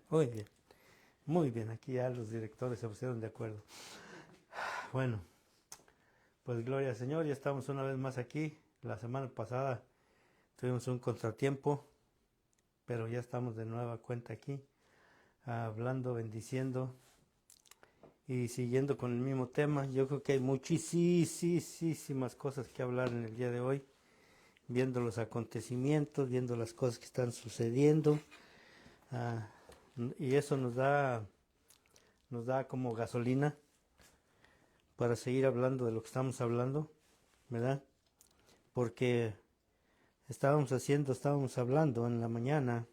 Muy bien, aquí ya los directores se pusieron de acuerdo. Bueno, pues gloria al Señor, ya estamos una vez más aquí. La semana pasada tuvimos un contratiempo, pero ya estamos de nueva cuenta aquí, hablando, bendiciendo y siguiendo con el mismo tema. Yo creo que hay muchísimas cosas que hablar en el día de hoy, viendo los acontecimientos, viendo las cosas que están sucediendo, ah, y eso nos da como gasolina para seguir hablando de lo que estamos hablando, ¿verdad? Porque estábamos hablando en la mañana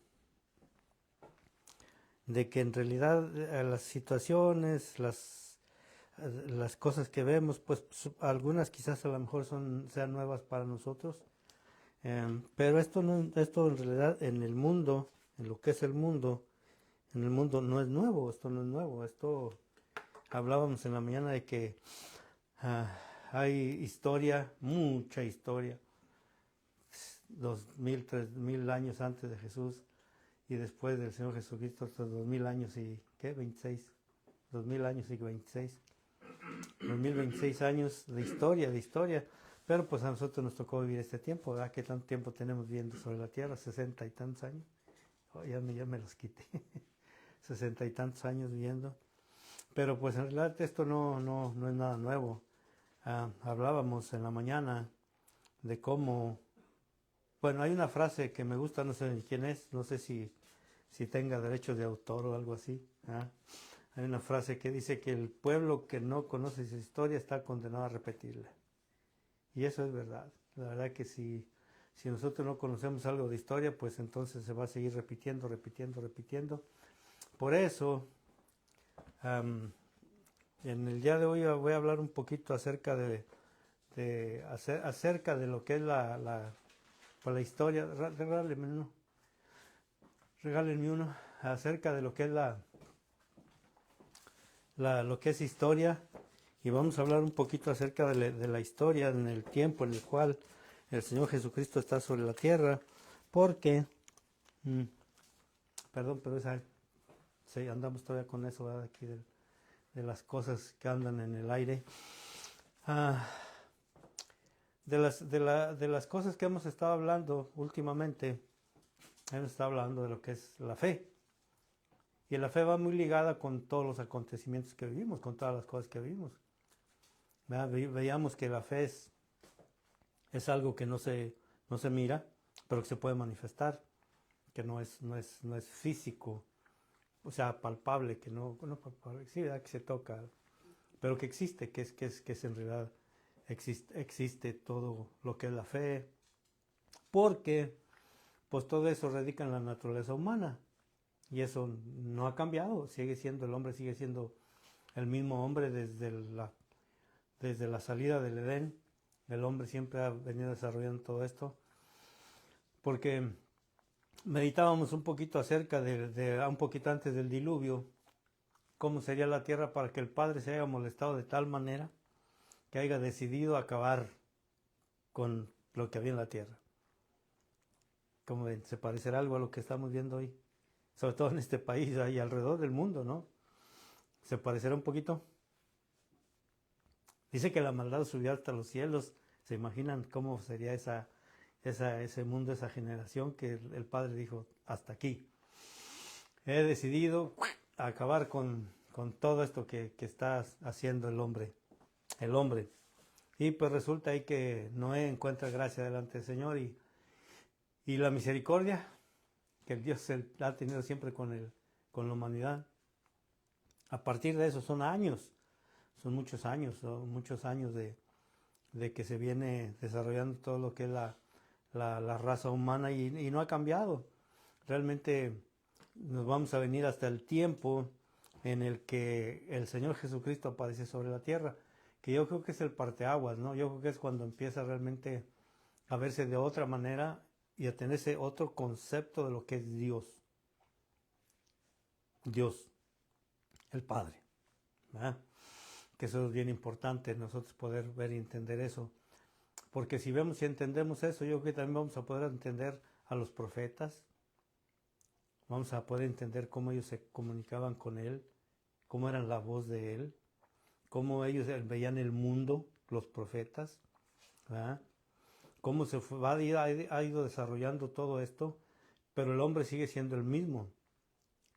de que en realidad las situaciones, las cosas que vemos, pues algunas quizás a lo mejor sean nuevas para nosotros, pero esto en realidad en el mundo, en lo que es el mundo, en el mundo no es nuevo, esto no es nuevo, esto hablábamos en la mañana de que hay historia, mucha historia, 2000, 3000 años antes de Jesús y después del Señor Jesucristo, hasta 2000 años y ¿qué? 26, 2000 años y 26, 2026 años de historia, pero pues a nosotros nos tocó vivir este tiempo, ¿verdad? ¿Qué tanto tiempo tenemos viviendo sobre la tierra? 60 y tantos años, oh, ya me los quité, 60 y tantos años viviendo, pero pues en realidad esto no es nada nuevo. Hablábamos en la mañana de cómo, bueno, hay una frase que me gusta, no sé ni quién es, no sé si tenga derechos de autor o algo así. Hay una frase que dice que el pueblo que no conoce su historia está condenado a repetirla. Y eso es verdad. La verdad que si nosotros no conocemos algo de historia, pues entonces se va a seguir repitiendo. Por eso, en el día de hoy voy a hablar un poquito acerca acerca de lo que es pues la historia. Regálenme uno acerca de lo que es lo que es historia, y vamos a hablar un poquito acerca de la historia en el tiempo en el cual el Señor Jesucristo está sobre la tierra, porque, mm, perdón, pero sí, andamos todavía con eso, ¿verdad? Aquí de las cosas que andan en el aire. Ah, de las cosas que hemos estado hablando últimamente, hemos estado hablando de lo que es la fe. Y la fe va muy ligada con todos los acontecimientos que vivimos, con todas las cosas que vivimos. Veíamos que la fe es algo que no se mira, pero que se puede manifestar, que no es físico, o sea, palpable, que no palpable, sí, ¿verdad? Que se toca, pero que existe, que es en realidad, existe todo lo que es la fe, porque pues todo eso radica en la naturaleza humana, y eso no ha cambiado, el hombre sigue siendo el mismo hombre desde la salida del Edén. El hombre siempre ha venido desarrollando todo esto, porque meditábamos un poquito acerca un poquito antes del diluvio, cómo sería la tierra para que el Padre se haya molestado de tal manera que haya decidido acabar con lo que había en la tierra. Como ven, se parecerá algo a lo que estamos viendo hoy, sobre todo en este país y alrededor del mundo, ¿no? Se parecerá un poquito. Dice que la maldad subió hasta los cielos. ¿Se imaginan cómo sería ese mundo, esa generación que el Padre dijo, hasta aquí? He decidido acabar con todo esto que está haciendo el hombre. Y pues resulta ahí que Noé encuentra gracia delante del Señor y la misericordia que Dios ha tenido siempre con la humanidad. A partir de eso son muchos años de que se viene desarrollando todo lo que es la raza humana y no ha cambiado. Realmente nos vamos a venir hasta el tiempo en el que el Señor Jesucristo aparece sobre la tierra, que yo creo que es el parteaguas, ¿no? Yo creo que es cuando empieza realmente a verse de otra manera y a tenerse otro concepto de lo que es Dios. Dios, el Padre, ¿verdad? Que eso es bien importante, nosotros poder ver y entender eso. Porque si vemos y entendemos eso, yo creo que también vamos a poder entender a los profetas, vamos a poder entender cómo ellos se comunicaban con Él, cómo eran la voz de Él, cómo ellos veían el mundo, los profetas, ¿verdad? Cómo ha ido desarrollando todo esto, pero el hombre sigue siendo el mismo,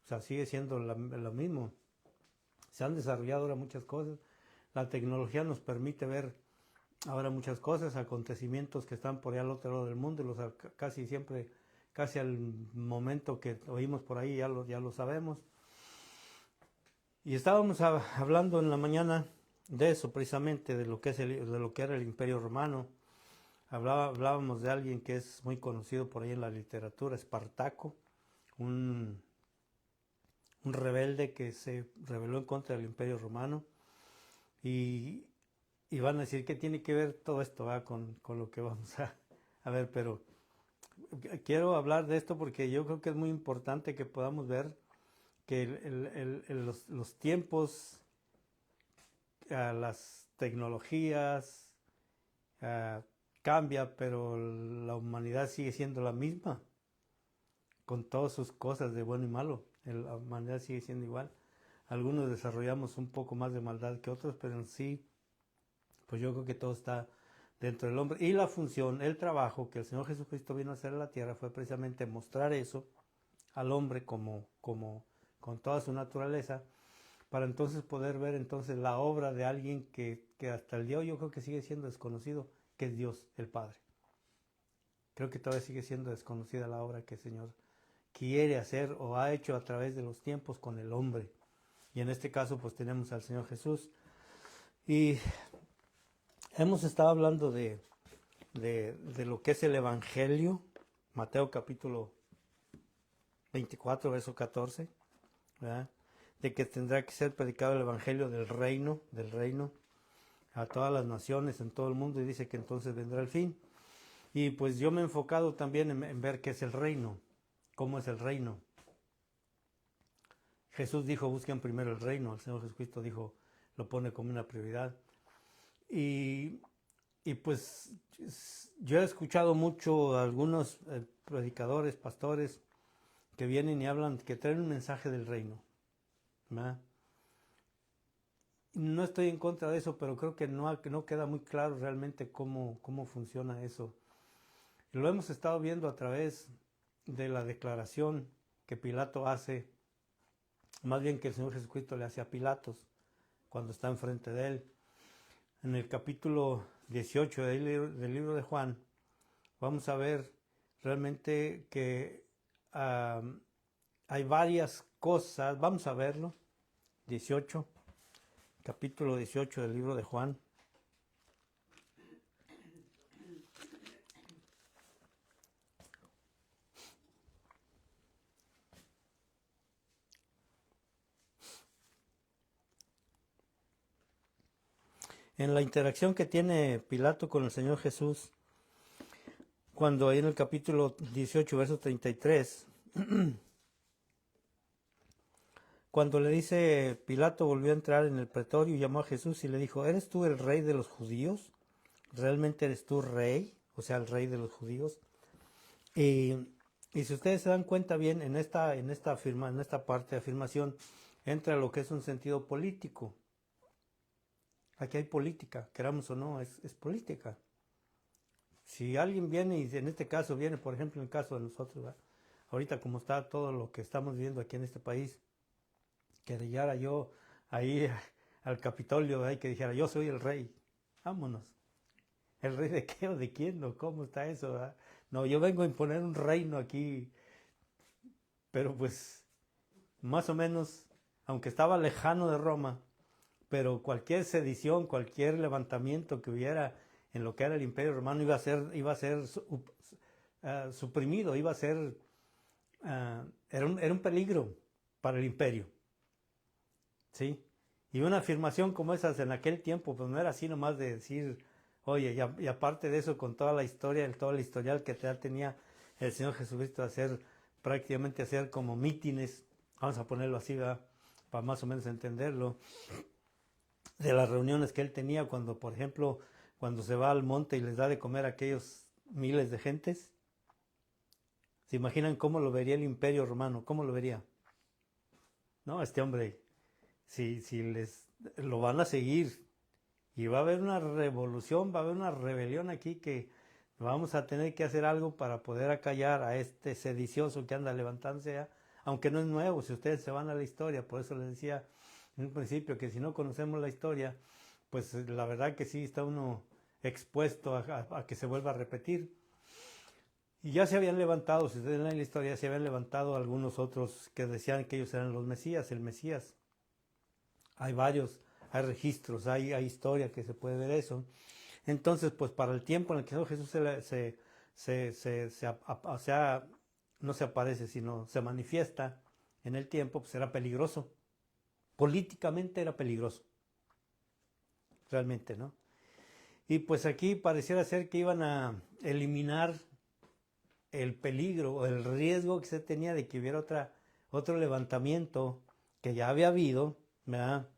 o sea, sigue siendo lo mismo. Se han desarrollado ahora muchas cosas, la tecnología nos permite ver ahora muchas cosas, acontecimientos que están por allá al otro lado del mundo, casi siempre, casi al momento que oímos por ahí ya lo sabemos. Y estábamos hablando en la mañana de eso, precisamente, de lo que era el Imperio Romano. Hablábamos de alguien que es muy conocido por ahí en la literatura, Espartaco, un rebelde que se rebeló en contra del Imperio Romano. Y van a decir, ¿qué tiene que ver todo esto con lo que vamos a ver? Pero quiero hablar de esto porque yo creo que es muy importante que podamos ver que los tiempos, las tecnologías, cambia, pero la humanidad sigue siendo la misma, con todas sus cosas de bueno y malo. La humanidad sigue siendo igual. Algunos desarrollamos un poco más de maldad que otros, pero en sí, pues yo creo que todo está dentro del hombre. Y la función, el trabajo que el Señor Jesucristo vino a hacer en la tierra fue precisamente mostrar eso al hombre como con toda su naturaleza, para entonces poder ver entonces la obra de alguien que hasta el día de hoy yo creo que sigue siendo desconocido, que es Dios, el Padre. Creo que todavía sigue siendo desconocida la obra que el Señor quiere hacer o ha hecho a través de los tiempos con el hombre. Y en este caso pues tenemos al Señor Jesús. Y hemos estado hablando de lo que es el Evangelio, Mateo capítulo 24, verso 14, ¿verdad? De que tendrá que ser predicado el Evangelio del reino a todas las naciones en todo el mundo, y dice que entonces vendrá el fin. Y pues yo me he enfocado también en ver qué es el reino, cómo es el reino. Jesús dijo, busquen primero el reino. El Señor Jesucristo dijo, lo pone como una prioridad. Y pues yo he escuchado mucho a algunos predicadores, pastores, que vienen y hablan, que traen un mensaje del reino, ¿verdad? No estoy en contra de eso, pero creo que no queda muy claro realmente cómo funciona eso. Y lo hemos estado viendo a través de la declaración que Pilato hace, más bien que el Señor Jesucristo le hace a Pilatos cuando está enfrente de él. En el capítulo 18 del libro de Juan, vamos a ver realmente que hay varias cosas. Vamos a verlo. Capítulo 18 del libro de Juan. En la interacción que tiene Pilato con el Señor Jesús, cuando ahí en el capítulo 18, verso 33, cuando le dice, Pilato volvió a entrar en el pretorio y llamó a Jesús y le dijo, ¿eres tú el rey de los judíos? ¿Realmente eres tú rey? O sea, el rey de los judíos. Y si ustedes se dan cuenta bien, en esta parte de afirmación, entra lo que es un sentido político. Aquí hay política, queramos o no, es política. Si alguien viene, y en este caso viene, por ejemplo, en el caso de nosotros, ¿verdad? Ahorita como está todo lo que estamos viviendo aquí en este país, que llegara yo ahí al Capitolio, ¿verdad? Y que dijera, yo soy el rey, vámonos. ¿El rey de qué o de quién o cómo está eso? ¿Verdad? No, yo vengo a imponer un reino aquí, pero pues más o menos, aunque estaba lejano de Roma, pero cualquier sedición, cualquier levantamiento que hubiera en lo que era el Imperio Romano iba a ser suprimido, iba a ser, era un peligro para el imperio, ¿sí? Y una afirmación como esas en aquel tiempo, pues no era así nomás de decir, oye, y aparte de eso, con toda la historia, todo el historial que ya tenía el Señor Jesucristo, prácticamente hacer como mítines, vamos a ponerlo así, ¿verdad? Para más o menos entenderlo, de las reuniones que él tenía cuando, por ejemplo, cuando se va al monte y les da de comer a aquellos miles de gentes, ¿Se imaginan cómo lo vería el Imperio Romano? ¿Cómo lo vería? No, este hombre, si les lo van a seguir y va a haber una revolución, va a haber una rebelión aquí que vamos a tener que hacer algo para poder acallar a este sedicioso que anda levantándose, aunque no es nuevo, si ustedes se van a la historia, por eso les decía en un principio que si no conocemos la historia, pues la verdad que sí está uno expuesto a que se vuelva a repetir. Y ya se habían levantado, si ustedes leen la historia, se habían levantado algunos otros que decían que ellos eran los Mesías, el Mesías. Hay varios, hay registros, hay historia que se puede ver eso. Entonces, pues para el tiempo en el que Jesús no se aparece, sino se manifiesta en el tiempo, pues era peligroso. Políticamente era peligroso. Realmente, ¿no? Y pues aquí pareciera ser que iban a eliminar el peligro o el riesgo que se tenía de que hubiera otro levantamiento que ya había habido, ¿verdad?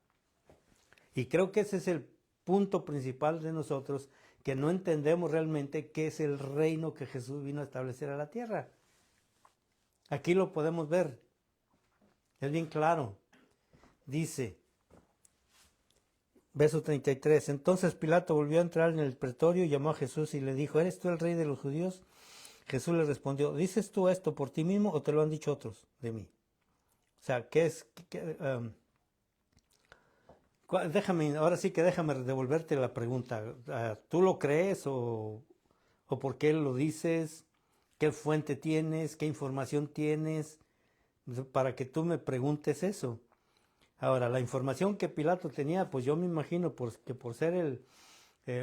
Y creo que ese es el punto principal de nosotros, que no entendemos realmente qué es el reino que Jesús vino a establecer a la tierra. Aquí lo podemos ver, es bien claro. Dice, verso 33, entonces Pilato volvió a entrar en el pretorio y llamó a Jesús y le dijo, ¿eres tú el rey de los judíos? Jesús le respondió, ¿dices tú esto por ti mismo o te lo han dicho otros de mí? O sea, déjame, ahora sí que déjame devolverte la pregunta. ¿Tú lo crees o por qué lo dices? ¿Qué fuente tienes? ¿Qué información tienes? Para que tú me preguntes eso. Ahora, la información que Pilato tenía, pues yo me imagino que por ser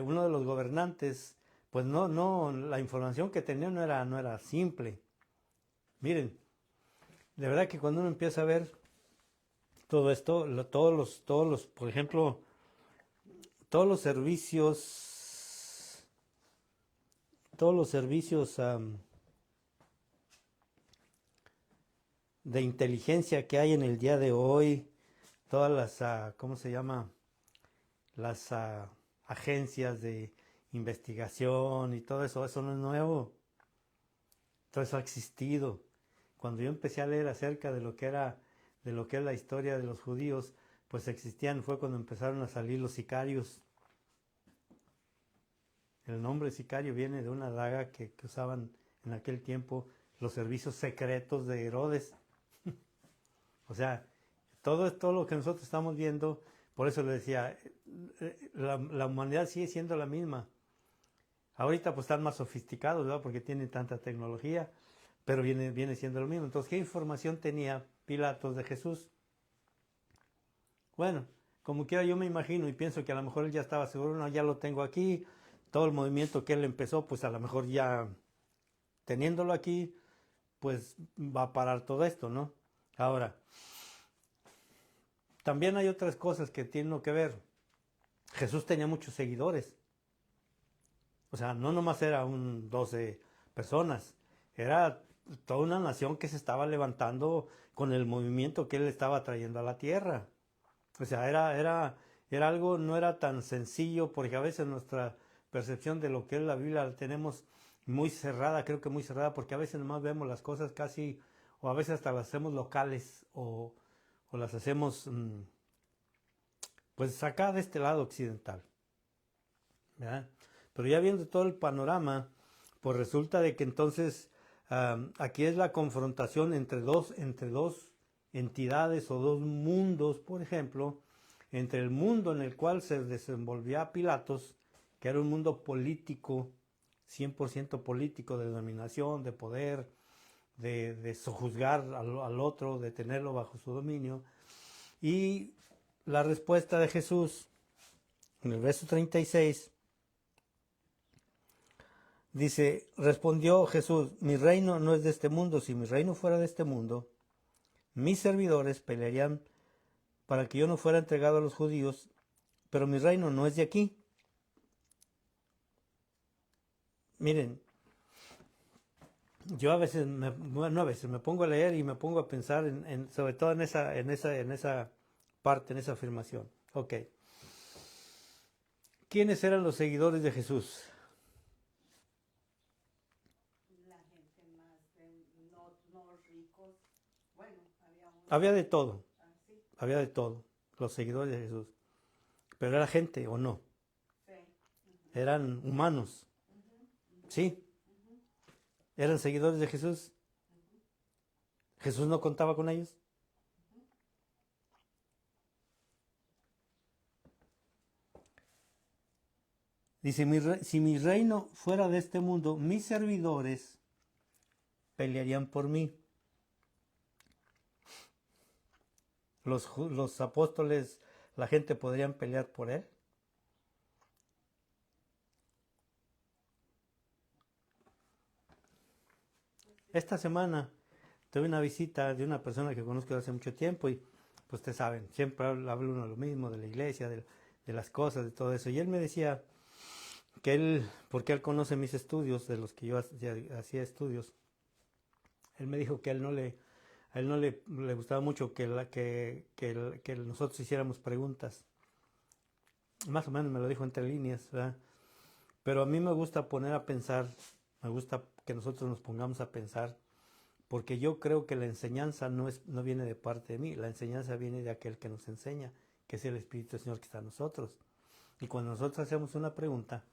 uno de los gobernantes, pues no, la información que tenía no era simple. Miren, de verdad que cuando uno empieza a ver todo esto, por ejemplo, todos los servicios de inteligencia que hay en el día de hoy, todas las, ¿cómo se llama? Las agencias de investigación y todo eso, eso no es nuevo. Todo eso ha existido. Cuando yo empecé a leer acerca de lo que es la historia de los judíos, pues fue cuando empezaron a salir los sicarios. El nombre sicario viene de una daga que usaban en aquel tiempo los servicios secretos de Herodes. O sea, todo lo que nosotros estamos viendo, por eso le decía, la humanidad sigue siendo la misma. Ahorita pues están más sofisticados, ¿verdad? Porque tienen tanta tecnología, pero viene siendo lo mismo. Entonces, ¿qué información tenía Pilatos de Jesús? Bueno, como quiera yo me imagino y pienso que a lo mejor él ya estaba seguro, no, ya lo tengo aquí, todo el movimiento que él empezó, pues a lo mejor ya teniéndolo aquí, pues va a parar todo esto, ¿no? Ahora, también hay otras cosas que tienen que ver. Jesús tenía muchos seguidores. O sea, no nomás era 12 personas, era toda una nación que se estaba levantando con el movimiento que él estaba trayendo a la tierra. O sea, era algo, no era tan sencillo, porque a veces nuestra percepción de lo que es la Biblia la tenemos muy cerrada, creo que muy cerrada, porque a veces nomás vemos las cosas casi, o a veces hasta las hacemos locales, o las hacemos, pues acá de este lado occidental, ¿verdad? Pero ya viendo todo el panorama, pues resulta de que entonces aquí es la confrontación entre dos entidades o dos mundos, por ejemplo, entre el mundo en el cual se desenvolvía Pilatos, que era un mundo político, 100% político, de dominación, de poder, de sojuzgar al otro, de tenerlo bajo su dominio, y la respuesta de Jesús en el verso 36 dice, respondió Jesús, mi reino no es de este mundo, si mi reino fuera de este mundo, mis servidores pelearían para que yo no fuera entregado a los judíos, pero mi reino no es de aquí. Miren, yo a veces me pongo a leer y me pongo a pensar sobre todo en esa parte, en esa afirmación. Ok. ¿Quiénes eran los seguidores de Jesús? Había de todo, había de todo, los seguidores de Jesús. Pero era gente o no, eran humanos, sí, eran seguidores de Jesús. Jesús no contaba con ellos. Dice, si mi reino fuera de este mundo, mis servidores pelearían por mí. Los apóstoles, la gente podrían pelear por él. Esta semana tuve una visita de una persona que conozco desde hace mucho tiempo y pues ustedes saben, siempre habla uno de lo mismo, de la iglesia, de las cosas, de todo eso. Y él me decía que él, porque él conoce mis estudios, de los que yo hacía estudios, él me dijo que a él no le gustaba mucho que nosotros hiciéramos preguntas. Más o menos me lo dijo entre líneas, ¿verdad? Pero a mí me gusta poner a pensar, me gusta que nosotros nos pongamos a pensar, porque yo creo que la enseñanza no viene de parte de mí, la enseñanza viene de aquel que nos enseña, que es el Espíritu del Señor que está en nosotros. Y cuando nosotros hacemos una pregunta,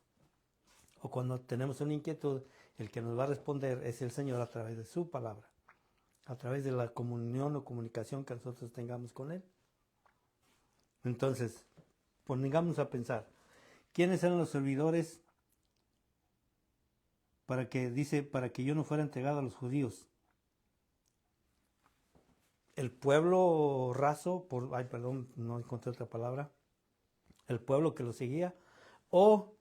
o cuando tenemos una inquietud, el que nos va a responder es el Señor a través de su palabra, a través de la comunión o comunicación que nosotros tengamos con Él. Entonces, pongamos a pensar, ¿quiénes eran los servidores para que yo no fuera entregado a los judíos? El pueblo raso, no encontré otra palabra, el pueblo que lo seguía, o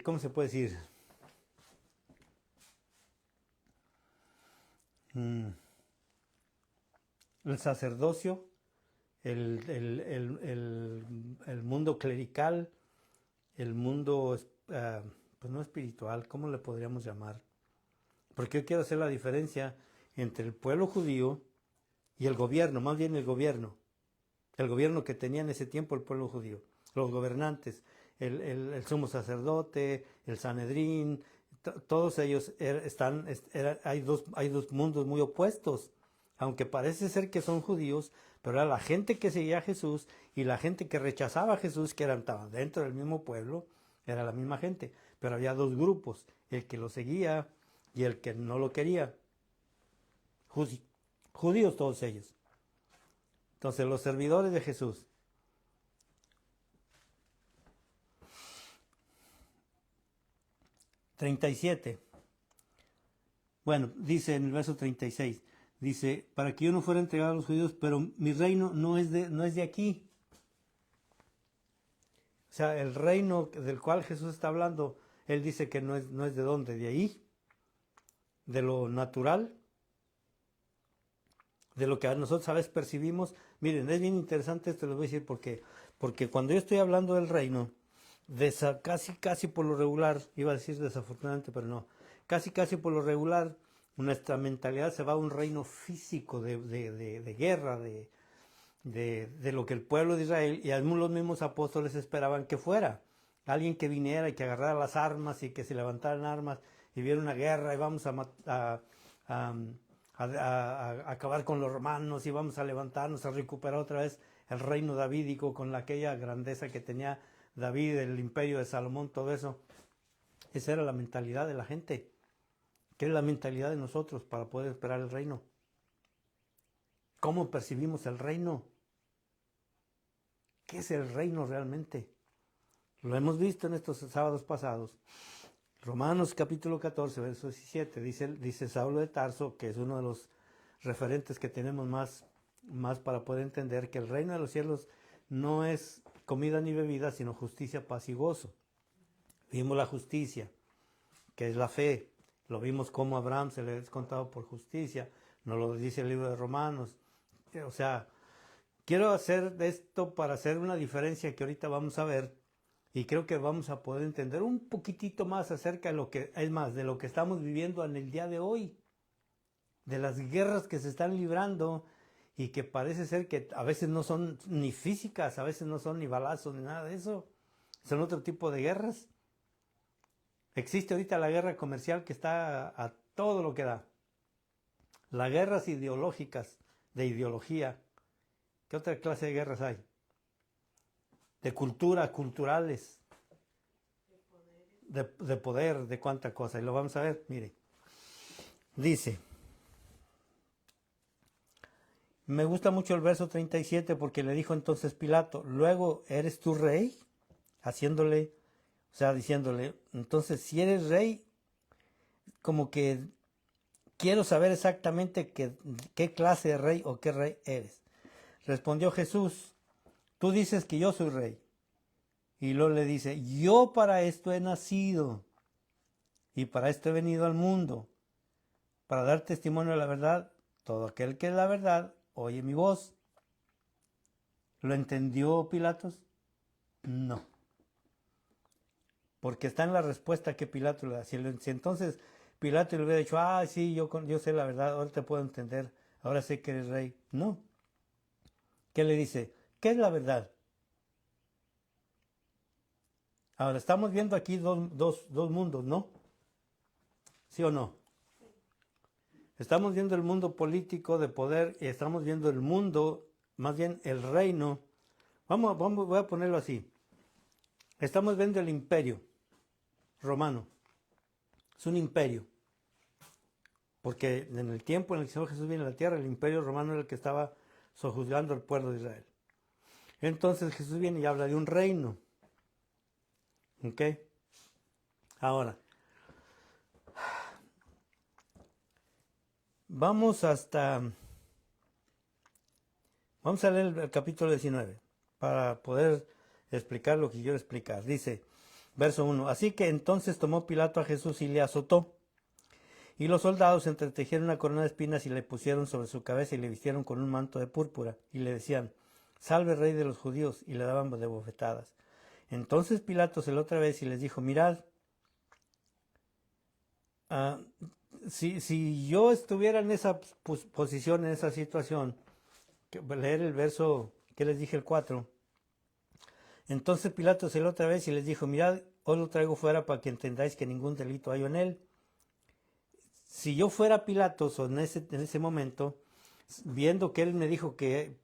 ¿cómo se puede decir? El sacerdocio, el mundo clerical, el mundo, pues no espiritual, ¿cómo le podríamos llamar? Porque yo quiero hacer la diferencia entre el pueblo judío y el gobierno, más bien el gobierno que tenía en ese tiempo el pueblo judío, los gobernantes, el sumo sacerdote, el Sanedrín, todos ellos hay dos mundos muy opuestos, aunque parece ser que son judíos, pero era la gente que seguía a Jesús y la gente que rechazaba a Jesús, que estaban dentro del mismo pueblo, era la misma gente, pero había dos grupos, el que lo seguía y el que no lo quería. Judíos todos ellos. Entonces, los servidores de Jesús. ...37... Bueno, dice en el verso 36... dice, para que yo no fuera entregado a los judíos, pero mi reino no es de aquí. O sea, el reino del cual Jesús está hablando, él dice que no es de dónde, de ahí, de lo natural, de lo que nosotros a veces percibimos. Miren, es bien interesante esto, les voy a decir porque cuando yo estoy hablando del reino, casi por lo regular, iba a decir desafortunadamente, pero no, casi por lo regular, nuestra mentalidad se va a un reino físico de guerra, de lo que el pueblo de Israel y aún los mismos apóstoles esperaban que fuera. Alguien que viniera y que agarrara las armas y que se levantaran armas y viera una guerra y vamos a acabar con los romanos y vamos a levantarnos, a recuperar otra vez el reino davídico con aquella grandeza que tenía David, el imperio de Salomón, todo eso. Esa era la mentalidad de la gente. ¿Qué es la mentalidad de nosotros para poder esperar el reino? ¿Cómo percibimos el reino? ¿Qué es el reino realmente? Lo hemos visto en estos sábados pasados. Romanos capítulo 14, verso 17, dice Saulo de Tarso, que es uno de los referentes que tenemos más para poder entender que el reino de los cielos no es comida ni bebida, sino justicia, paz y gozo. Vimos la justicia, que es la fe. Lo vimos como a Abraham se le es contado por justicia. Nos lo dice el libro de Romanos. O sea, quiero hacer esto para hacer una diferencia que ahorita vamos a ver. Y creo que vamos a poder entender un poquitito más acerca de de lo que estamos viviendo en el día de hoy. De las guerras que se están librando y que parece ser que a veces no son ni físicas, a veces no son ni balazos ni nada de eso. Son otro tipo de guerras. Existe ahorita la guerra comercial que está a todo lo que da. Las guerras ideológicas, de ideología. ¿Qué otra clase de guerras hay? De cultura, culturales. De poder, de cuánta cosa. Y lo vamos a ver, mire. Dice, me gusta mucho el verso 37 porque le dijo entonces Pilato, luego, ¿eres tú rey? Haciéndole, o sea, diciéndole, entonces si eres rey, como que quiero saber exactamente qué clase de rey o qué rey eres. Respondió Jesús, tú dices que yo soy rey. Y luego le dice, yo para esto he nacido y para esto he venido al mundo, para dar testimonio de la verdad. Todo aquel que es la verdad, oye mi voz. ¿Lo entendió Pilatos? No. Porque está en la respuesta que Pilato le da. Si entonces Pilato le hubiera dicho, sí, yo sé la verdad, ahora te puedo entender, ahora sé que eres rey. No. ¿Qué le dice? ¿Qué es la verdad? Ahora, estamos viendo aquí dos mundos, ¿no? ¿Sí o no? Estamos viendo el mundo político de poder y estamos viendo el mundo, más bien el reino. Voy a ponerlo así. Estamos viendo el imperio romano. Es un imperio. Porque en el tiempo en el que el Señor Jesús viene a la tierra, el imperio romano era el que estaba sojuzgando al pueblo de Israel. Entonces Jesús viene y habla de un reino. ¿Ok? Ahora, vamos a leer el capítulo 19 para poder explicar lo que quiero explicar. Dice, verso 1, así que entonces tomó Pilato a Jesús y le azotó. Y los soldados entretejieron una corona de espinas y le pusieron sobre su cabeza y le vistieron con un manto de púrpura. Y le decían, salve rey de los judíos, y le daban de bofetadas. Entonces Pilato se lo otra vez y les dijo, mirad, si yo estuviera en esa posición, en esa situación, leer el verso que les dije, el 4. Entonces Pilato se lo otra vez y les dijo, mirad, os lo traigo fuera para que entendáis que ningún delito hay en él. Si yo fuera Pilatos o en ese momento, viendo que él me dijo que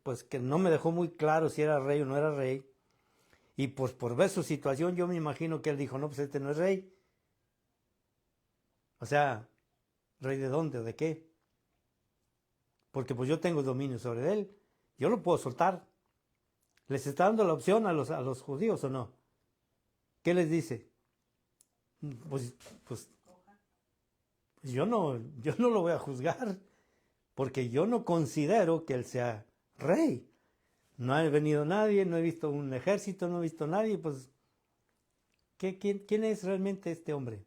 no me dejó muy claro si era rey o no era rey, y pues por ver su situación yo me imagino que él dijo, no, pues este no es rey. O sea, ¿rey de dónde o de qué? Porque pues yo tengo dominio sobre él, yo lo puedo soltar. ¿Les está dando la opción a los judíos o no? ¿Qué les dice? Pues yo no lo voy a juzgar, porque yo no considero que él sea rey. No ha venido nadie, no he visto un ejército, no he visto nadie, pues, ¿quién es realmente este hombre?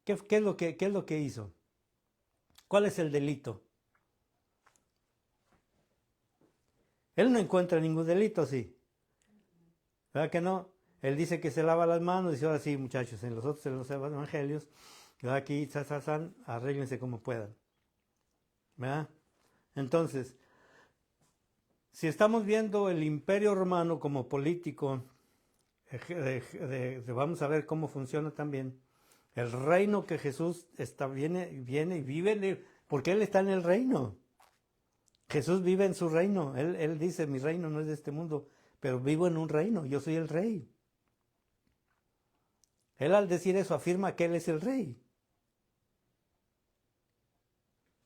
¿Qué es lo que hizo? ¿Cuál es el delito? Él no encuentra ningún delito, sí. ¿Verdad que no? Él dice que se lava las manos, dice, ahora sí, muchachos, en los evangelios, ¿verdad? Aquí, arréglense como puedan. ¿Verdad? Entonces, si estamos viendo el imperio romano como político, vamos a ver cómo funciona también. El reino que Jesús viene y vive, porque Él está en el reino. Jesús vive en su reino. Él dice, mi reino no es de este mundo, pero vivo en un reino, yo soy el rey. Él al decir eso afirma que Él es el rey.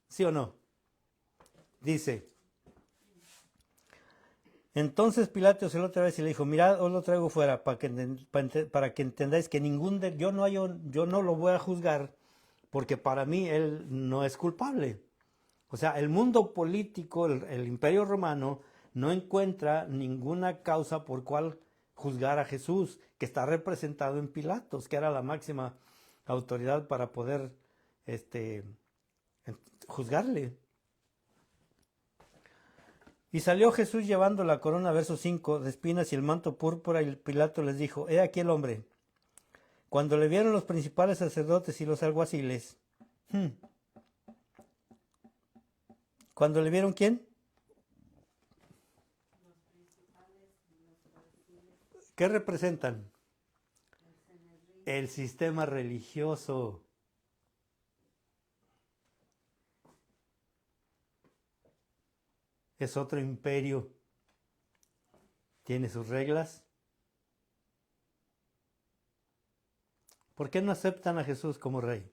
¿Sí o no? Dice, entonces Pilato se lo otra vez y le dijo, mirad, os lo traigo fuera para que entendáis que yo no lo voy a juzgar porque para mí él no es culpable. O sea, el mundo político, el imperio romano, no encuentra ninguna causa por cual juzgar a Jesús, que está representado en Pilatos, que era la máxima autoridad para poder juzgarle. Y salió Jesús llevando la corona, verso 5, de espinas y el manto púrpura, y Pilato les dijo, he aquí el hombre. Cuando le vieron los principales sacerdotes y los alguaciles, ¿cuando le vieron quién? ¿Qué representan? el sistema religioso. Es otro imperio. Tiene sus reglas. ¿Por qué no aceptan a Jesús como rey?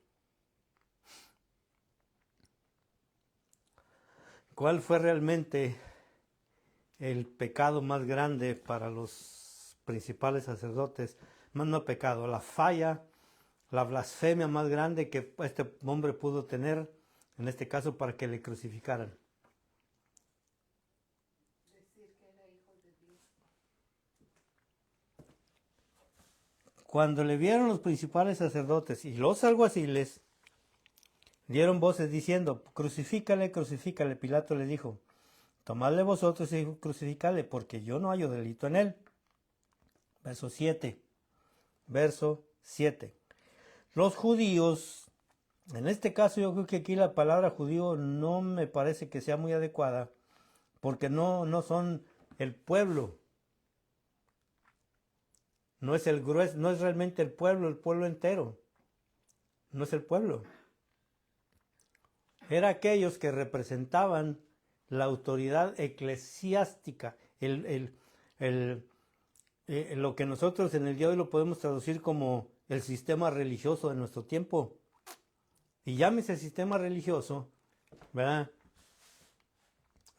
¿Cuál fue realmente el pecado más grande para los principales sacerdotes? Más no pecado, la falla, la blasfemia más grande que este hombre pudo tener, en este caso, para que le crucificaran. Decir que era hijo de Dios. Cuando le vieron los principales sacerdotes y los alguaciles, dieron voces diciendo, crucifícale, crucifícale. Pilato le dijo, tomadle vosotros y crucificadle, porque yo no hallo delito en él. Verso 7. Los judíos, en este caso yo creo que aquí la palabra judío no me parece que sea muy adecuada, porque no son el pueblo. No es el grueso, no es realmente el pueblo entero. No es el pueblo. Era aquellos que representaban la autoridad eclesiástica, lo que nosotros en el día de hoy lo podemos traducir como el sistema religioso de nuestro tiempo. Y llámese sistema religioso, ¿verdad?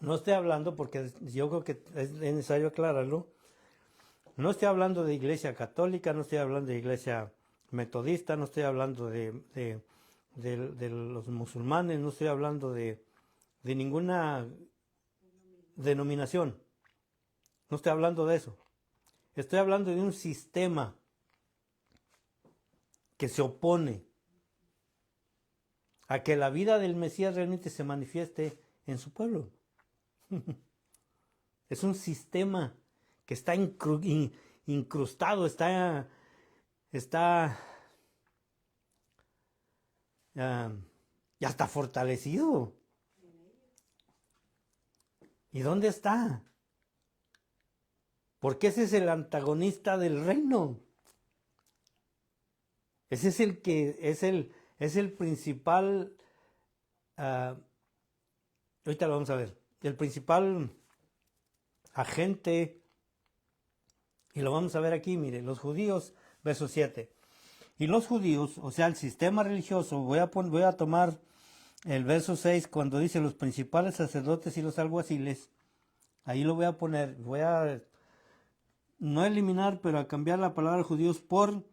No estoy hablando, porque yo creo que es necesario aclararlo, no estoy hablando de iglesia católica, no estoy hablando de iglesia metodista, no estoy hablando de los musulmanes, no estoy hablando de ninguna denominación. No estoy hablando de eso. Estoy hablando de un sistema que se opone a que la vida del Mesías realmente se manifieste en su pueblo. Es un sistema que está incrustado, está y hasta fortalecido. ¿Y dónde está? Porque ese es el antagonista del reino. Ese es el que es el principal. Ahorita lo vamos a ver. El principal agente, y lo vamos a ver aquí, mire, los judíos, verso 7. Y los judíos, o sea, el sistema religioso, voy a tomar el verso 6 cuando dice los principales sacerdotes y los alguaciles. Ahí lo voy a poner, voy a no eliminar, pero a cambiar la palabra judíos por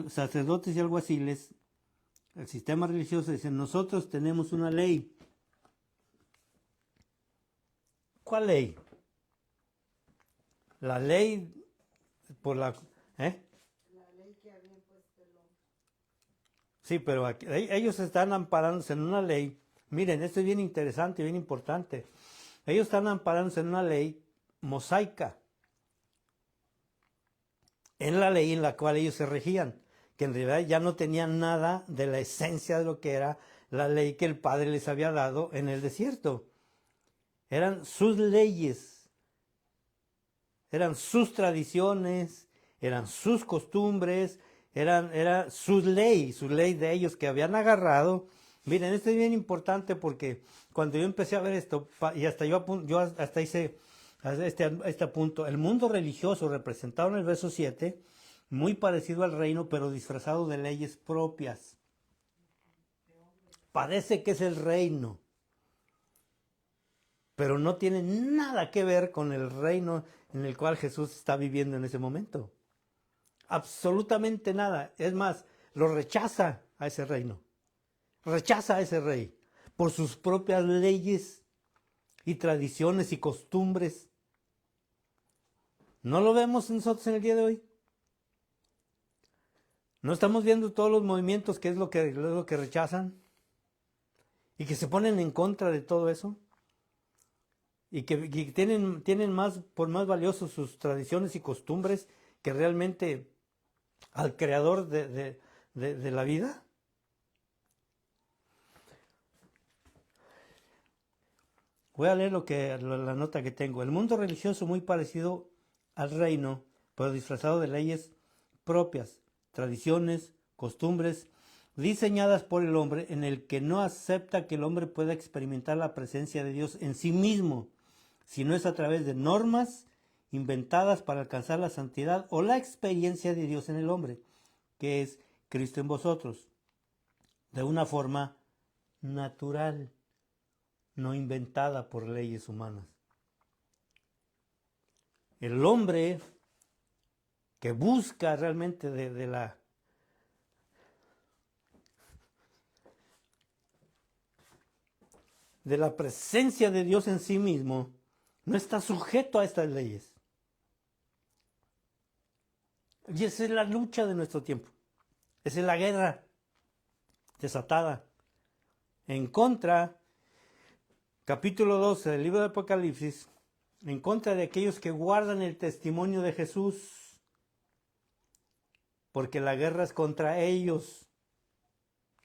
sacerdotes y alguaciles. El sistema religioso dice, nosotros tenemos una ley. ¿Cuál ley? La ley por la... La ley que había puesto el hombre. Sí, pero ellos están amparándose en una ley. Miren, esto es bien interesante, bien importante. Ellos están amparándose en una ley mosaica. En la ley en la cual ellos se regían, que en realidad ya no tenían nada de la esencia de lo que era la ley que el Padre les había dado en el desierto. Eran sus leyes, eran sus tradiciones, eran sus costumbres, era su ley de ellos que habían agarrado. Miren, esto es bien importante porque cuando yo empecé a ver esto, y hasta yo hasta hice este punto, el mundo religioso representado en el verso 7, muy parecido al reino, pero disfrazado de leyes propias. Parece que es el reino, pero no tiene nada que ver con el reino en el cual Jesús está viviendo en ese momento. Absolutamente nada. Es más, lo rechaza a ese reino. Rechaza a ese rey por sus propias leyes y tradiciones y costumbres. ¿No lo vemos nosotros en el día de hoy? ¿No estamos viendo todos los movimientos que es lo que rechazan? Y que se ponen en contra de todo eso. Y que tienen más, por más valiosos sus tradiciones y costumbres que realmente al creador de la vida. Voy a leer la nota que tengo. El mundo religioso muy parecido al reino, pero disfrazado de leyes propias. tradiciones, costumbres diseñadas por el hombre, en el que no acepta que el hombre pueda experimentar la presencia de Dios en sí mismo, sino es a través de normas inventadas para alcanzar la santidad o la experiencia de Dios en el hombre, que es Cristo en vosotros, de una forma natural, no inventada por leyes humanas. El hombre que busca realmente de la presencia de Dios en sí mismo, no está sujeto a estas leyes. Y esa es la lucha de nuestro tiempo. Esa es la guerra desatada en contra, capítulo 12 del libro de Apocalipsis, en contra de aquellos que guardan el testimonio de Jesús, porque la guerra es contra ellos.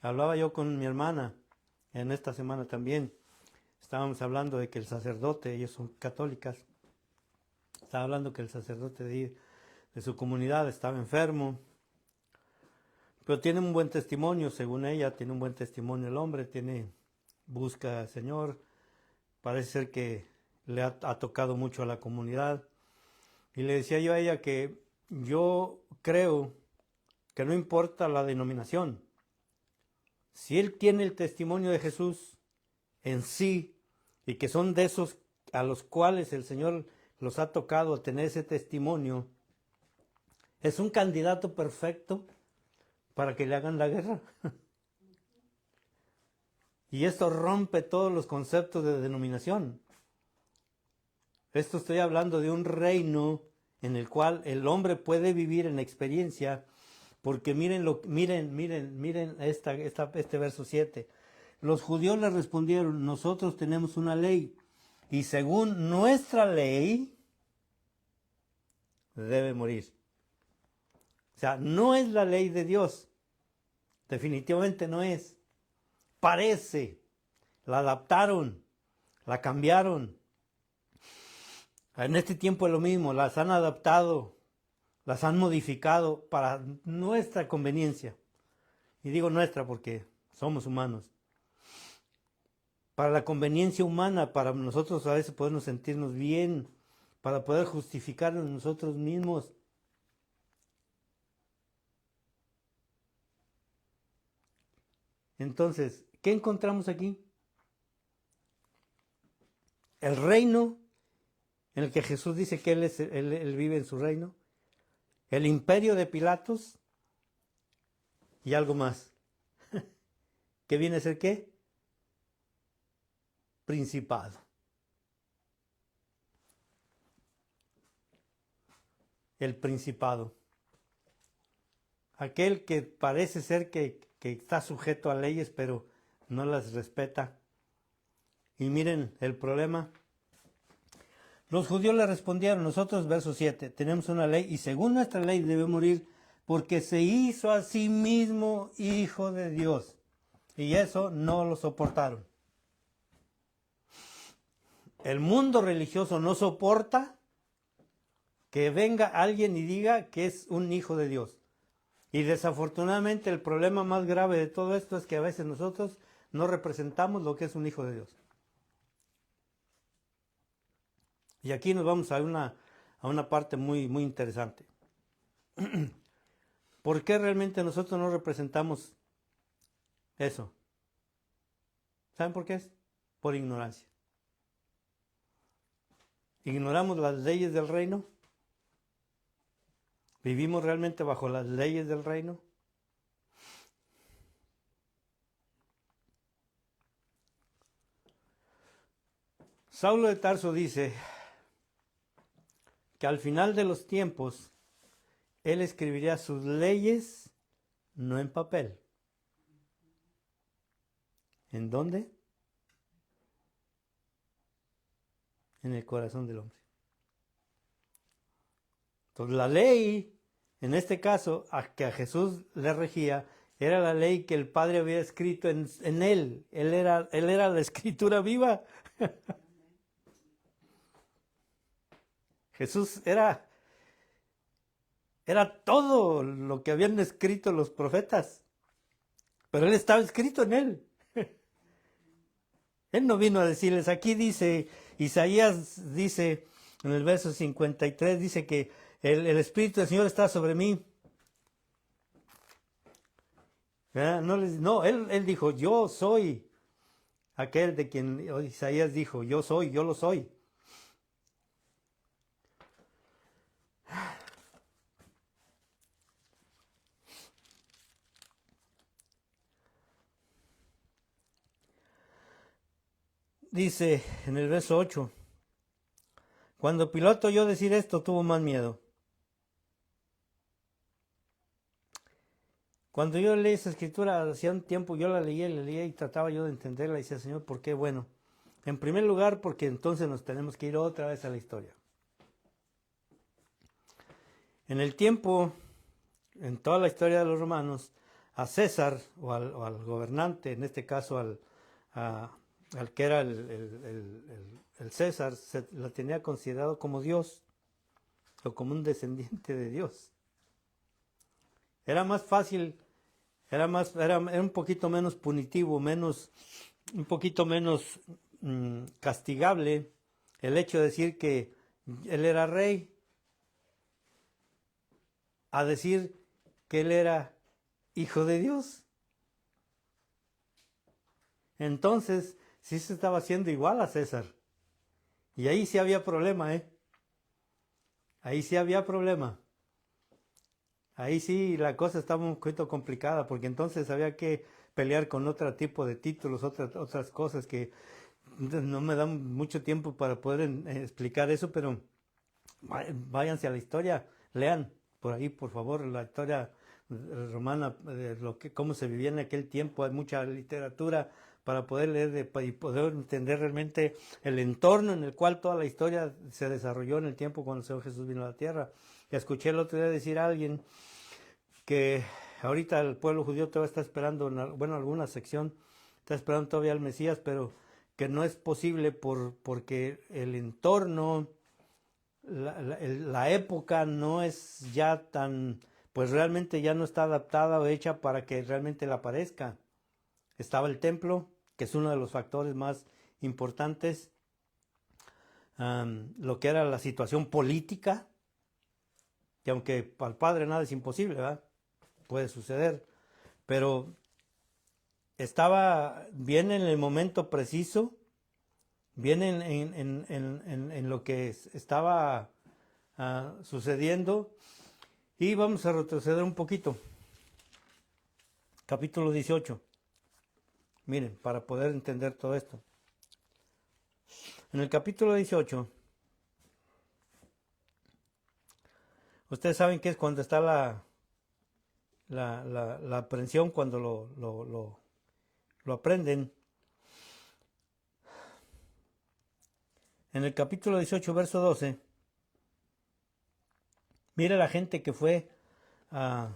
Hablaba yo con mi hermana en esta semana también. Estábamos hablando de que el sacerdote, ellos son católicas, estaba hablando que el sacerdote de su comunidad estaba enfermo, pero tiene un buen testimonio, según ella, tiene un buen testimonio el hombre, busca al Señor, parece ser que le ha tocado mucho a la comunidad. Y le decía yo a ella que yo creo que no importa la denominación, si él tiene el testimonio de Jesús en sí, y que son de esos a los cuales el Señor los ha tocado tener ese testimonio, es un candidato perfecto para que le hagan la guerra. Y esto rompe todos los conceptos de denominación. Esto estoy hablando de un reino en el cual el hombre puede vivir en experiencia, porque miren este verso 7. Los judíos le respondieron, nosotros tenemos una ley, y según nuestra ley, debe morir. O sea, no es la ley de Dios. Definitivamente no es. Parece. La adaptaron, la cambiaron. En este tiempo es lo mismo, las han adaptado, las han modificado para nuestra conveniencia. Y digo nuestra porque somos humanos. Para la conveniencia humana, para nosotros a veces podernos sentirnos bien, para poder justificarnos nosotros mismos. Entonces, ¿qué encontramos aquí? El reino en el que Jesús dice que Él vive en su reino, el imperio de Pilatos y algo más. ¿Qué viene a ser qué? Principado. El principado. Aquel que parece ser que está sujeto a leyes, pero no las respeta. Y miren el problema. Los judíos le respondieron, nosotros, verso 7, tenemos una ley y según nuestra ley debe morir porque se hizo a sí mismo hijo de Dios. Y eso no lo soportaron. El mundo religioso no soporta que venga alguien y diga que es un hijo de Dios. Y desafortunadamente el problema más grave de todo esto es que a veces nosotros no representamos lo que es un hijo de Dios. Y aquí nos vamos a una parte muy, muy interesante. ¿Por qué realmente nosotros no representamos eso? ¿Saben por qué es? Por ignorancia. ¿Ignoramos las leyes del reino? ¿Vivimos realmente bajo las leyes del reino? Saulo de Tarso dice que al final de los tiempos él escribiría sus leyes no en papel. ¿En dónde? En el corazón del hombre. Entonces la ley, en este caso, que a Jesús le regía, era la ley que el Padre había escrito en él. Él era la escritura viva. Jesús era Era todo lo que habían escrito los profetas. Pero él estaba escrito en él. Él no vino a decirles, aquí dice, Isaías dice, en el verso 53, dice que el Espíritu del Señor está sobre mí. No, él dijo, yo soy aquel de quien Isaías dijo, yo soy, yo lo soy. Dice en el verso 8, cuando Pilato oyó decir esto, tuvo más miedo. Cuando yo leí esa escritura, hacía un tiempo yo la leía y trataba yo de entenderla y decía, Señor, ¿por qué? Bueno, en primer lugar, porque entonces nos tenemos que ir otra vez a la historia. En el tiempo, en toda la historia de los romanos, a César o al gobernante, en este caso al que era el César, se la tenía considerado como Dios o como un descendiente de Dios. Era más fácil, era un poquito menos punitivo, un poquito menos castigable el hecho de decir que él era rey, a decir que él era hijo de Dios. Entonces, sí se estaba haciendo igual a César. Y ahí sí había problema, Ahí sí había problema. Ahí sí la cosa estaba un poquito complicada, porque entonces había que pelear con otro tipo de títulos, otras cosas que no me dan mucho tiempo para poder explicar eso, pero váyanse a la historia, lean por ahí, por favor, la historia romana, cómo se vivía en aquel tiempo. Hay mucha literatura para poder leer y poder entender realmente el entorno en el cual toda la historia se desarrolló en el tiempo cuando el Señor Jesús vino a la tierra. Y escuché el otro día decir a alguien que ahorita el pueblo judío todavía está esperando, alguna sección está esperando todavía al Mesías, pero que no es posible porque el entorno, la época no es ya tan, pues realmente ya no está adaptada o hecha para que realmente le aparezca. Estaba el templo, que es uno de los factores más importantes, lo que era la situación política, que aunque para el Padre nada es imposible, ¿verdad? Puede suceder, pero estaba bien en el momento preciso, bien en lo que estaba sucediendo. Y vamos a retroceder un poquito. Capítulo 18. Miren, para poder entender todo esto. En el capítulo 18, ustedes saben que es cuando está la aprehensión, cuando lo aprenden. En el capítulo 18, verso 12, mira la gente que fue a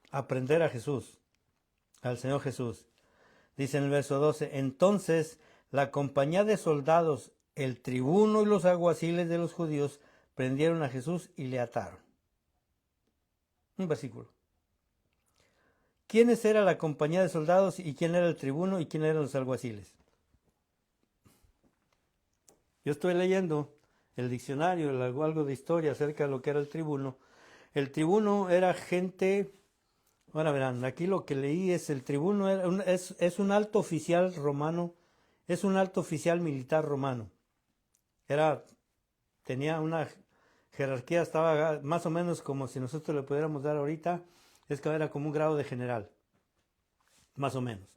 aprender a Jesús, al Señor Jesús. Dice en el verso 12, entonces la compañía de soldados, el tribuno y los alguaciles de los judíos prendieron a Jesús y le ataron. Un versículo. ¿Quiénes era la compañía de soldados y quién era el tribuno y quién eran los alguaciles? Yo estoy leyendo el diccionario, algo de historia acerca de lo que era el tribuno. El tribuno era gente, ahora verán, aquí lo que leí es el tribuno es un alto oficial romano, es un alto oficial militar romano. Tenía una jerarquía, estaba más o menos como si nosotros le pudiéramos dar ahorita, es que era como un grado de general, más o menos.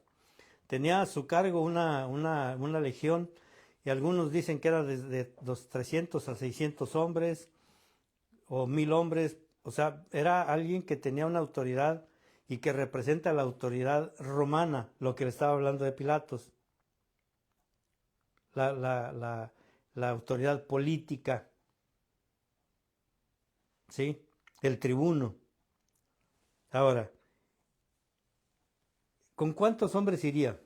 Tenía a su cargo una legión, y algunos dicen que era desde los 300 a 600 hombres, o 1000 hombres. O sea, era alguien que tenía una autoridad y que representa la autoridad romana, lo que le estaba hablando de Pilatos. La autoridad política, ¿sí? El tribuno. Ahora, ¿con cuántos hombres iría?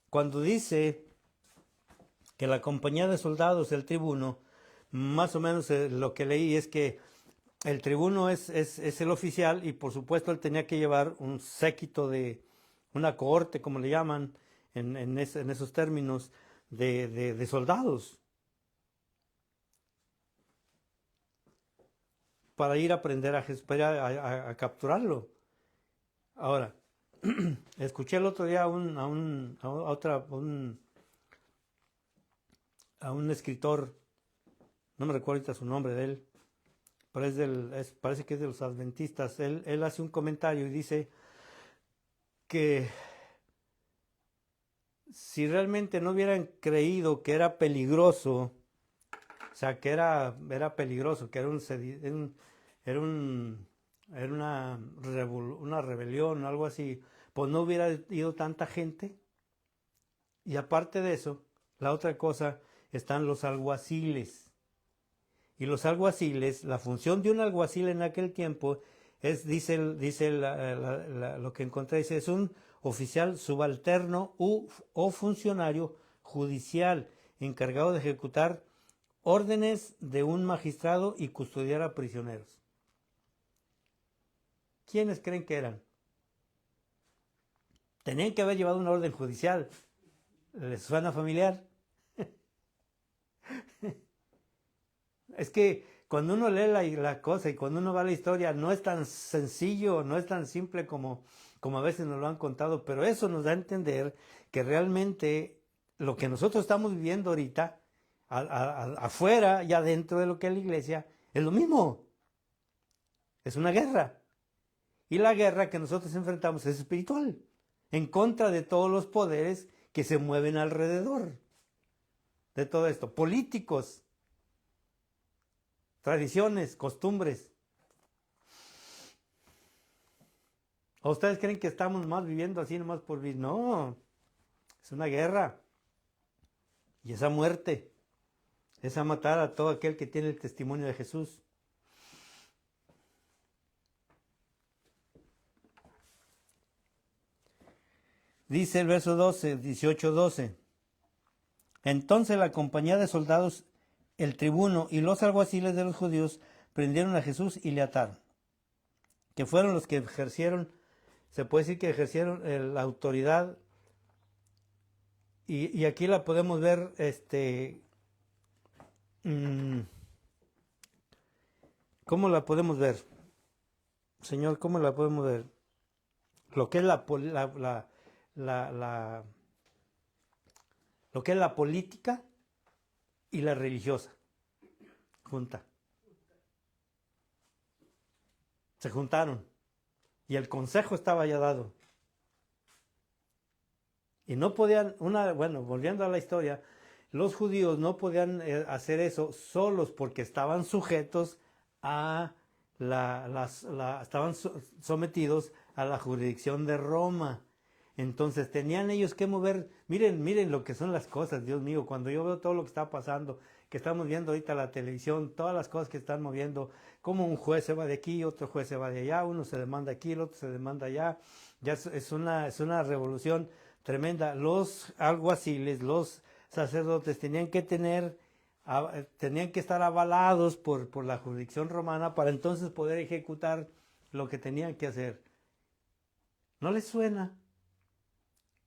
Cuando dice que la compañía de soldados, el tribuno, más o menos lo que leí es que el tribuno es el oficial y por supuesto él tenía que llevar un séquito de una cohorte, como le llaman en esos términos, de soldados para ir a aprender a Jesús, para ir a capturarlo. Ahora, escuché el otro día a un escritor, no me recuerdo ahorita su nombre de él, pero parece que es de los adventistas. Él hace un comentario y dice que si realmente no hubieran creído que era peligroso, o sea, que era peligroso, que era una rebelión o algo así, pues no hubiera ido tanta gente. Y aparte de eso, la otra cosa, están los alguaciles. Y los alguaciles, la función de un alguacil en aquel tiempo es, dice lo que encontré, dice, es un oficial subalterno o funcionario judicial encargado de ejecutar órdenes de un magistrado y custodiar a prisioneros. ¿Quiénes creen que eran? Tenían que haber llevado una orden judicial. ¿Les suena familiar? Es que cuando uno lee la cosa y cuando uno va a la historia, no es tan sencillo, no es tan simple como a veces nos lo han contado, pero eso nos da a entender que realmente lo que nosotros estamos viviendo ahorita, afuera y adentro de lo que es la iglesia, es lo mismo. Es una guerra. Y la guerra que nosotros enfrentamos es espiritual, en contra de todos los poderes que se mueven alrededor de todo esto, políticos, tradiciones, costumbres. ¿O ustedes creen que estamos más viviendo así nomás por vivir? No, es una guerra. Y esa muerte es a matar a todo aquel que tiene el testimonio de Jesús. Dice el verso 12, 18-12. Entonces la compañía de soldados, el tribuno y los alguaciles de los judíos prendieron a Jesús y le ataron. Que fueron los que ejercieron, se puede decir que ejercieron la autoridad. Y aquí la podemos ver, ¿cómo la podemos ver? Señor, ¿cómo la podemos ver? Lo que es lo que es la política y la religiosa junta. Se juntaron y el consejo estaba ya dado. Y no podían, bueno, volviendo a la historia, los judíos no podían hacer eso solos porque estaban sujetos a estaban sometidos a la jurisdicción de Roma. Entonces tenían ellos que mover, miren lo que son las cosas, Dios mío, cuando yo veo todo lo que está pasando, que estamos viendo ahorita la televisión, todas las cosas que están moviendo, como un juez se va de aquí, otro juez se va de allá, uno se demanda aquí, el otro se demanda allá, ya es una revolución tremenda. Los alguaciles, los sacerdotes tenían que estar avalados por la jurisdicción romana para entonces poder ejecutar lo que tenían que hacer. ¿No les suena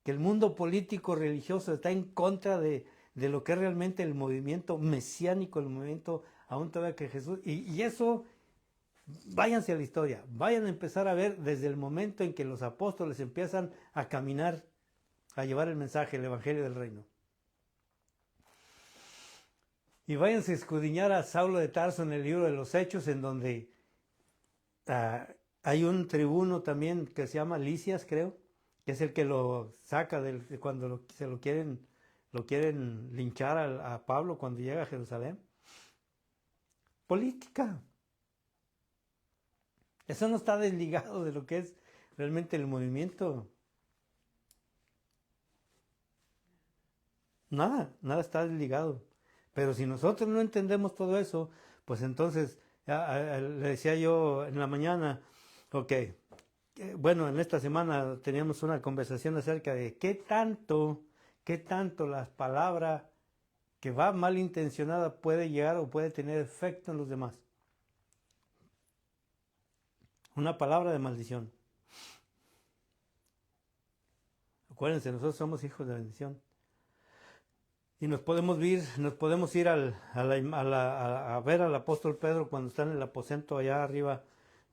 que el mundo político religioso está en contra de lo que es realmente el movimiento mesiánico, el movimiento aún todavía que Jesús? Y eso, váyanse a la historia, vayan a empezar a ver desde el momento en que los apóstoles empiezan a caminar, a llevar el mensaje, el evangelio del reino. Y váyanse a escudriñar a Saulo de Tarso en el libro de los Hechos, en donde hay un tribuno también que se llama Lisias, creo, que es el que lo saca cuando lo quieren linchar a Pablo cuando llega a Jerusalén. Política. Eso no está desligado de lo que es realmente el movimiento. Nada está desligado. Pero si nosotros no entendemos todo eso, pues entonces, le decía yo en la mañana, ok, bueno, en esta semana teníamos una conversación acerca de qué tanto las palabras que va malintencionada puede llegar o puede tener efecto en los demás. Una palabra de maldición. Acuérdense, nosotros somos hijos de bendición. Y nos podemos ir a ver al apóstol Pedro cuando está en el aposento allá arriba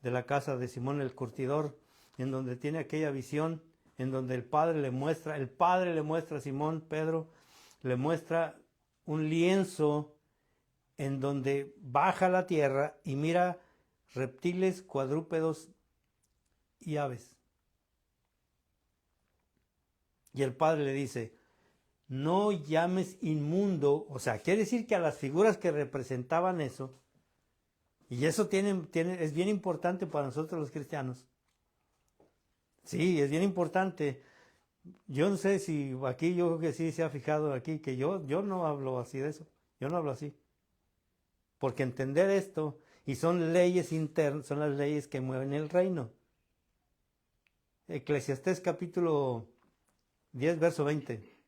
de la casa de Simón el curtidor, en donde tiene aquella visión, en donde el Padre le muestra a Simón Pedro, le muestra un lienzo en donde baja a la tierra y mira reptiles, cuadrúpedos y aves. Y el Padre le dice, no llames inmundo, o sea, quiere decir que a las figuras que representaban eso, y eso es bien importante para nosotros los cristianos. Sí, es bien importante. Yo no sé si aquí, yo creo que sí se ha fijado aquí, que yo no hablo así de eso, yo no hablo así. Porque entender esto, y son leyes internas, son las leyes que mueven el reino. Eclesiastés capítulo 10, verso 20.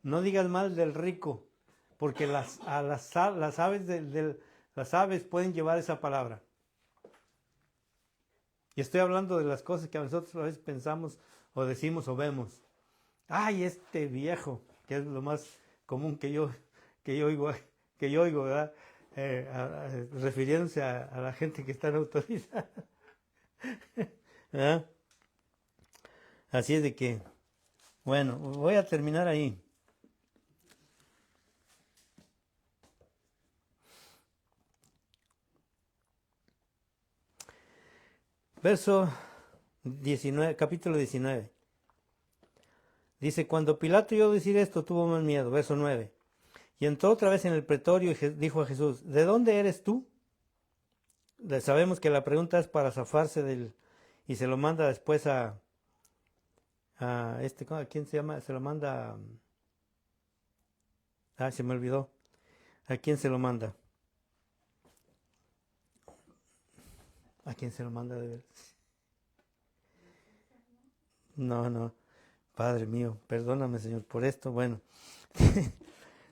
No digas mal del rico, porque las aves pueden llevar esa palabra. Y estoy hablando de las cosas que a nosotros a veces pensamos o decimos o vemos. Ay, este viejo, que es lo más común que yo oigo, ¿verdad? Refiriéndose a la gente que está en autoridad. ¿Verdad? Así es de que, bueno, voy a terminar ahí. Verso 19, capítulo 19. Dice, cuando Pilato oyó decir esto, tuvo más miedo. Verso 9. Y entró otra vez en el pretorio y dijo a Jesús, ¿de dónde eres tú? Sabemos que la pregunta es para zafarse del... Y se lo manda después ¿a quién se llama? Se lo manda... se me olvidó. ¿A quién se lo manda? ¿A quién se lo manda de ver? No. Padre mío, perdóname, Señor, por esto. Bueno,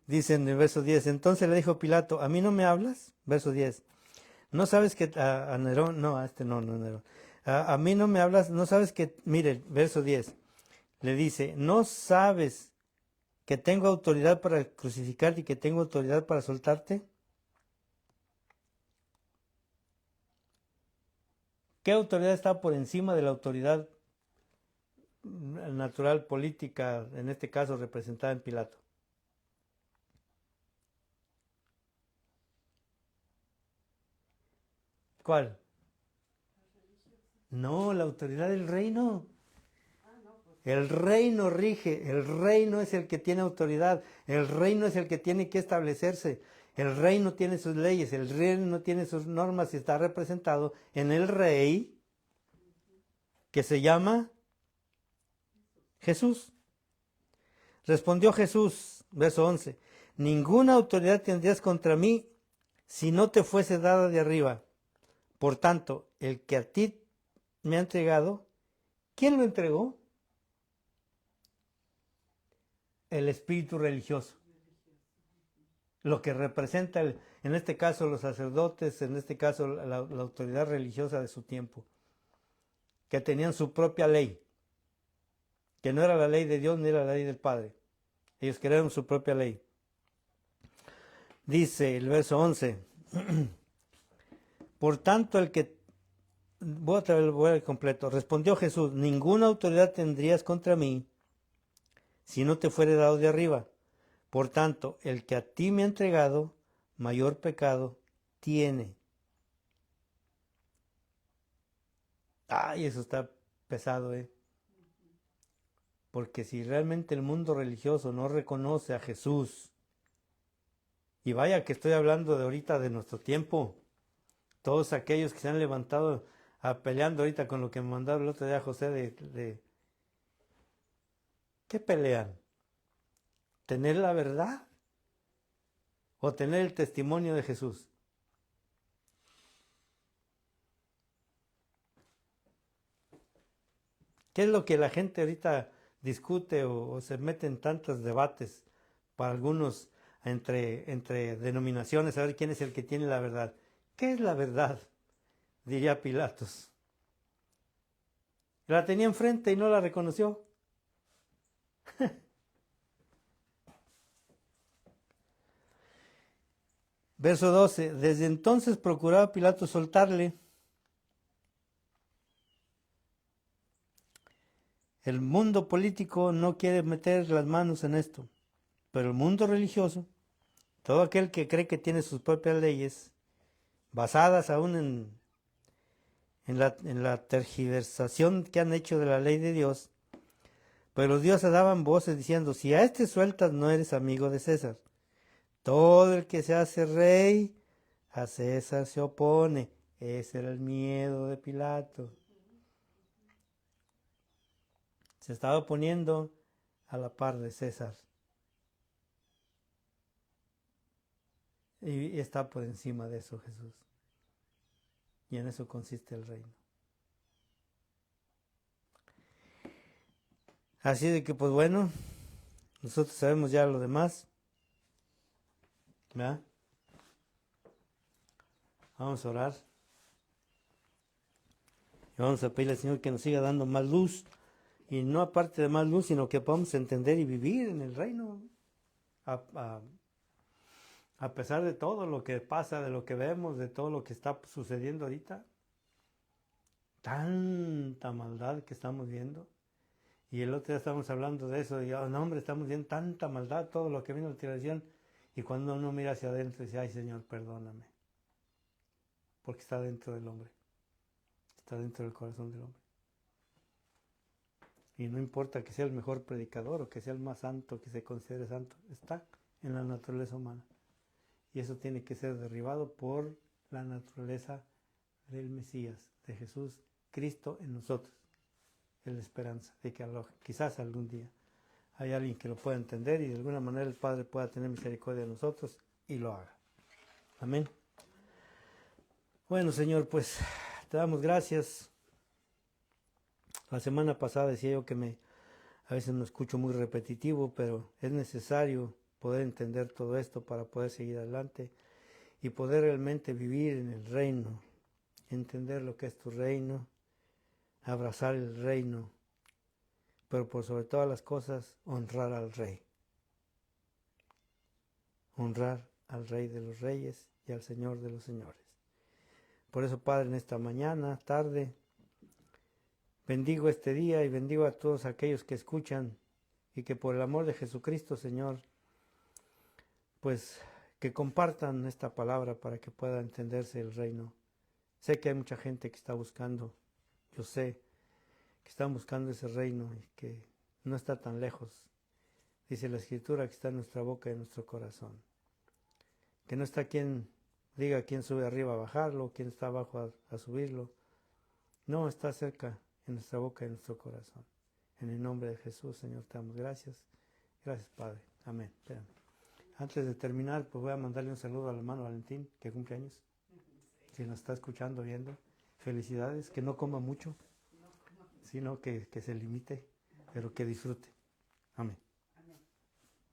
dice en el verso 10, entonces le dijo Pilato, ¿a mí no me hablas? Verso 10, ¿no sabes que a Nerón, no, a este no Nerón, a mí no me hablas, no sabes que, mire, verso 10, le dice, ¿no sabes que tengo autoridad para crucificarte y que tengo autoridad para soltarte? ¿Qué autoridad está por encima de la autoridad natural política, en este caso representada en Pilato? ¿Cuál? No, la autoridad del reino. El reino rige, el reino es el que tiene autoridad, el reino es el que tiene que establecerse, el reino tiene sus leyes, el reino tiene sus normas y está representado en el rey que se llama Jesús. Respondió Jesús, verso 11, ninguna autoridad tendrías contra mí si no te fuese dada de arriba. Por tanto, el que a ti me ha entregado, ¿quién lo entregó? El espíritu religioso. Lo que representa, en este caso, los sacerdotes, en este caso, la autoridad religiosa de su tiempo, que tenían su propia ley, que no era la ley de Dios ni era la ley del Padre. Ellos crearon su propia ley. Dice el verso 11, por tanto, el que... Voy a traer el completo. Respondió Jesús, ninguna autoridad tendrías contra mí si no te fuere dado de arriba. Por tanto, el que a ti me ha entregado, mayor pecado tiene. Ay, eso está pesado, Porque si realmente el mundo religioso no reconoce a Jesús, y vaya que estoy hablando de ahorita de nuestro tiempo, todos aquellos que se han levantado peleando ahorita con lo que me mandaba el otro día José de ¿qué pelean? ¿Tener la verdad o tener el testimonio de Jesús? ¿Qué es lo que la gente ahorita discute o se mete en tantos debates para algunos entre denominaciones a ver quién es el que tiene la verdad? ¿Qué es la verdad? Diría Pilatos. La tenía enfrente y no la reconoció. Verso 12. Desde entonces procuraba Pilato soltarle. El mundo político no quiere meter las manos en esto, pero el mundo religioso, todo aquel que cree que tiene sus propias leyes, basadas aún en la tergiversación que han hecho de la ley de Dios, pero los dioses daban voces diciendo, si a este sueltas no eres amigo de César. Todo el que se hace rey, a César se opone. Ese era el miedo de Pilato. Se estaba oponiendo a la par de César. Y está por encima de eso Jesús. Y en eso consiste el reino. Así de que, pues bueno, nosotros sabemos ya lo demás. ¿Verdad? Vamos a orar. Y vamos a pedirle al Señor que nos siga dando más luz. Y no aparte de más luz, sino que podamos entender y vivir en el reino. A pesar de todo lo que pasa, de lo que vemos, de todo lo que está sucediendo ahorita. Tanta maldad que estamos viendo. Y el otro día estábamos hablando de eso. Y no, hombre, estamos viendo tanta maldad, todo lo que viene a la televisión. Y cuando uno mira hacia adentro, dice, ay Señor, perdóname. Porque está dentro del hombre. Está dentro del corazón del hombre. Y no importa que sea el mejor predicador o que sea el más santo, que se considere santo, está en la naturaleza humana. Y eso tiene que ser derribado por la naturaleza del Mesías, de Jesús, Cristo en nosotros. Es la esperanza de que quizás algún día hay alguien que lo pueda entender y de alguna manera el Padre pueda tener misericordia de nosotros y lo haga. Amén. Bueno, Señor, pues te damos gracias. La semana pasada decía yo que a veces me escucho muy repetitivo, pero es necesario poder entender todo esto para poder seguir adelante y poder realmente vivir en el reino, entender lo que es tu reino, abrazar el reino, pero por sobre todas las cosas honrar al Rey. Honrar al Rey de los Reyes y al Señor de los Señores. Por eso, Padre, en esta mañana, tarde, bendigo este día y bendigo a todos aquellos que escuchan y que por el amor de Jesucristo, Señor, pues que compartan esta palabra para que pueda entenderse el reino. Sé que hay mucha gente que está buscando, yo sé que están buscando ese reino y que no está tan lejos. Dice la Escritura que está en nuestra boca y en nuestro corazón. Que no está quien diga quién sube arriba a bajarlo, quién está abajo a subirlo. No, está cerca en nuestra boca y en nuestro corazón. En el nombre de Jesús, Señor, te damos gracias. Gracias, Padre. Amén. Espérame. Antes de terminar, pues voy a mandarle un saludo al hermano Valentín, que cumple años. Si nos está escuchando, viendo. Felicidades, que no coma mucho, sino que se limite, pero que disfrute. Amén.